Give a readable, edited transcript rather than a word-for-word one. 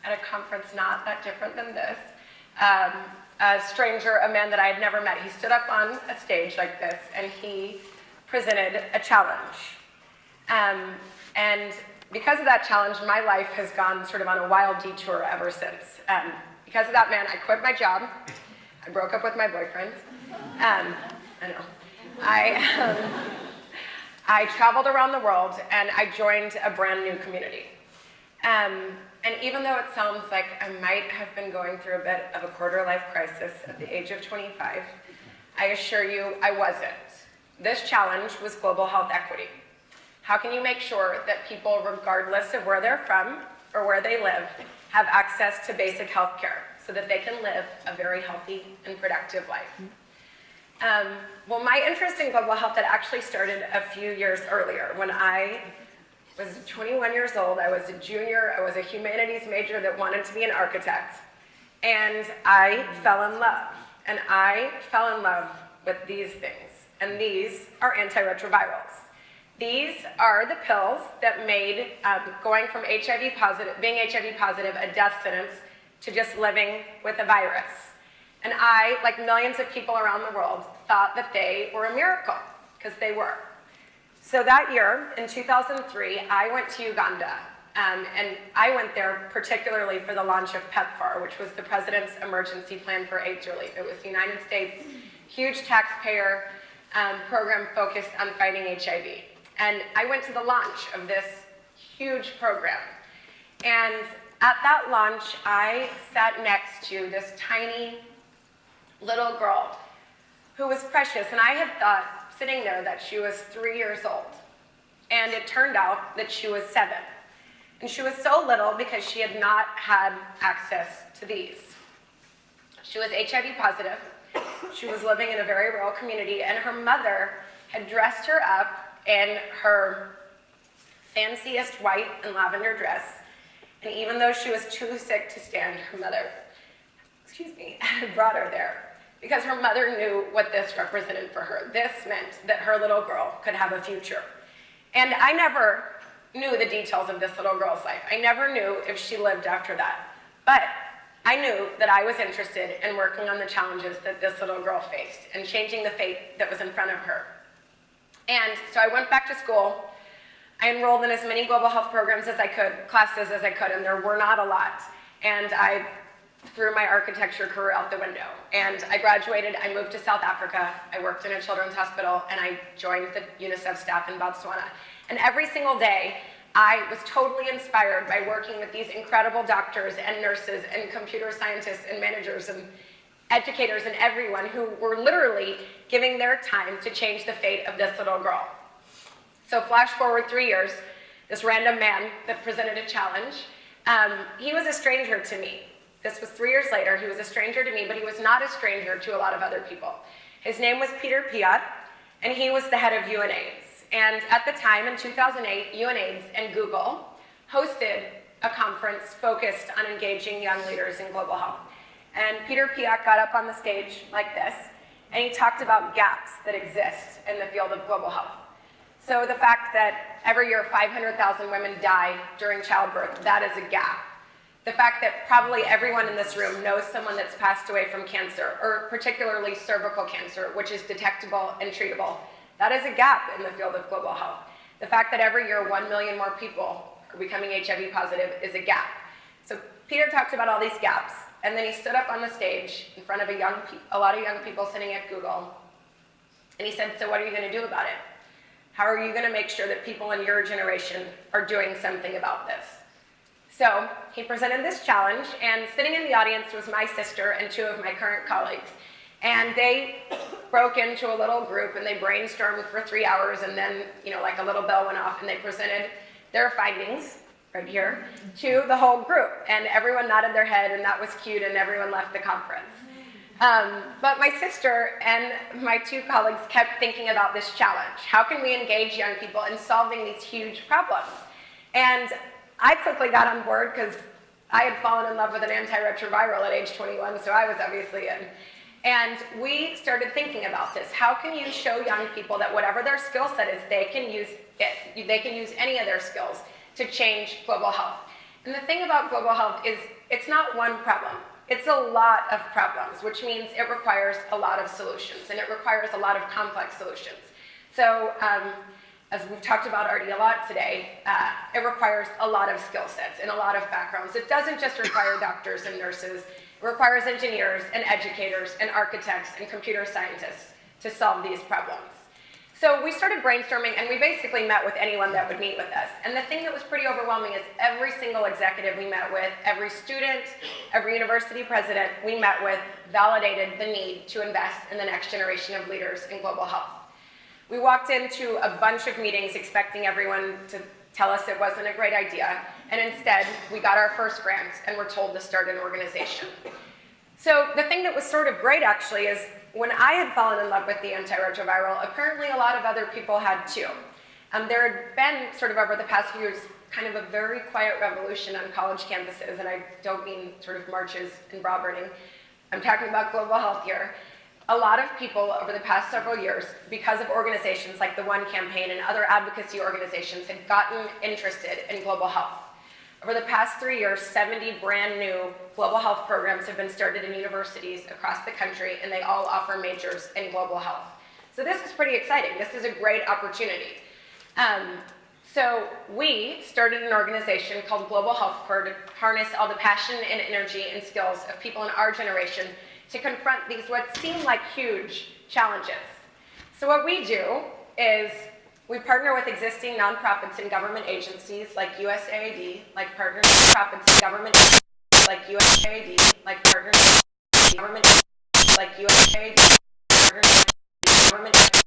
at a conference not that different than this. A stranger, a man that I had never met, he stood up on a stage like this and he presented a challenge. And because of that challenge, my life has gone sort of on a wild detour ever since. Because of that man, I quit my job. I broke up with my boyfriend. I know. I traveled around the world and I joined a brand new community. And even though it sounds like I might have been going through a bit of a quarter-life crisis at the age of 25, I assure you I wasn't. This challenge was global health equity. How can you make sure that people, regardless of where they're from or where they live, have access to basic health care so that they can live a very healthy and productive life? Well, my interest in global health had actually started a few years earlier. When I was 21 years old, I was a junior, I was a humanities major that wanted to be an architect, and I fell in love. And I fell in love with these things, and these are antiretrovirals. These are the pills that made going from being HIV positive, a death sentence, to just living with a virus. And I, like millions of people around the world, thought that they were a miracle, because they were. So that year, in 2003, I went to Uganda, and I went there particularly for the launch of PEPFAR, which was the President's Emergency Plan for AIDS Relief. It was the United States' huge taxpayer program focused on fighting HIV. And I went to the launch of this huge program. And at that launch, I sat next to this tiny little girl who was precious. And I had thought, sitting there, that she was 3 years old. And it turned out that she was 7. And she was so little because she had not had access to these. She was HIV positive. She was living in a very rural community, and her mother had dressed her up in her fanciest white and lavender dress. And even though she was too sick to stand, her mother, had brought her there because her mother knew what this represented for her. This meant that her little girl could have a future. And I never knew the details of this little girl's life. I never knew if she lived after that. But I knew that I was interested in working on the challenges that this little girl faced and changing the fate that was in front of her. And so I went back to school. I enrolled in as many global health programs as I could, classes as I could, and there were not a lot. And I threw my architecture career out the window. And I graduated, I moved to South Africa, I worked in a children's hospital, and I joined the UNICEF staff in Botswana. And every single day, I was totally inspired by working with these incredible doctors and nurses and computer scientists and managers and educators and everyone who were literally giving their time to change the fate of this little girl. So flash forward 3 years, this random man that presented a challenge, he was a stranger to me. This was 3 years later. He was a stranger to me, but he was not a stranger to a lot of other people. His name was Peter Piot, and he was the head of UNAIDS. And at the time, in 2008, UNAIDS and Google hosted a conference focused on engaging young leaders in global health. And Peter Piot got up on the stage like this, and he talked about gaps that exist in the field of global health. So the fact that every year 500,000 women die during childbirth, that is a gap. The fact that probably everyone in this room knows someone that's passed away from cancer, or particularly cervical cancer, which is detectable and treatable, that is a gap in the field of global health. The fact that every year 1 million more people are becoming HIV positive is a gap. So Peter talked about all these gaps, and then he stood up on the stage in front of a lot of young people sitting at Google, and he said, so what are you going to do about it? How are you going to make sure that people in your generation are doing something about this? So he presented this challenge, and sitting in the audience was my sister and 2 of my current colleagues. And they broke into a little group, and they brainstormed for 3 hours, and then, like a little bell went off, and they presented their findings, right here, to the whole group. And everyone nodded their head, and that was cute, and everyone left the conference. But my sister and my 2 colleagues kept thinking about this challenge. How can we engage young people in solving these huge problems? And I quickly got on board because I had fallen in love with an antiretroviral at age 21, so I was obviously in. And we started thinking about this. How can you show young people that whatever their skill set is, they can use it. They can use any of their skills to change global health. And the thing about global health is it's not one problem. It's a lot of problems, which means it requires a lot of solutions, and it requires a lot of complex solutions. So, as we've talked about already a lot today, it requires a lot of skill sets and a lot of backgrounds. It doesn't just require doctors and nurses. It requires engineers and educators and architects and computer scientists to solve these problems. So we started brainstorming, and we basically met with anyone that would meet with us. And the thing that was pretty overwhelming is every single executive we met with, every student, every university president we met with validated the need to invest in the next generation of leaders in global health. We walked into a bunch of meetings expecting everyone to tell us it wasn't a great idea, and instead we got our first grant and were told to start an organization. So the thing that was sort of great actually is when I had fallen in love with the antiretroviral, apparently a lot of other people had too. There had been sort of over the past few years kind of a very quiet revolution on college campuses, and I don't mean sort of marches and bra burning. I'm talking about global health here. A lot of people over the past several years, because of organizations like the One Campaign and other advocacy organizations, had gotten interested in global health. Over the past 3 years, 70 brand new global health programs have been started in universities across the country, and they all offer majors in global health. So this is pretty exciting. This is a great opportunity. So we started an organization called Global Health Corps to harness all the passion and energy and skills of people in our generation to confront these what seem like huge challenges. So what we do is we partner with existing nonprofits and government agencies like USAID, like partner nonprofits and government agencies like USAID, like partner government like USAID, partner government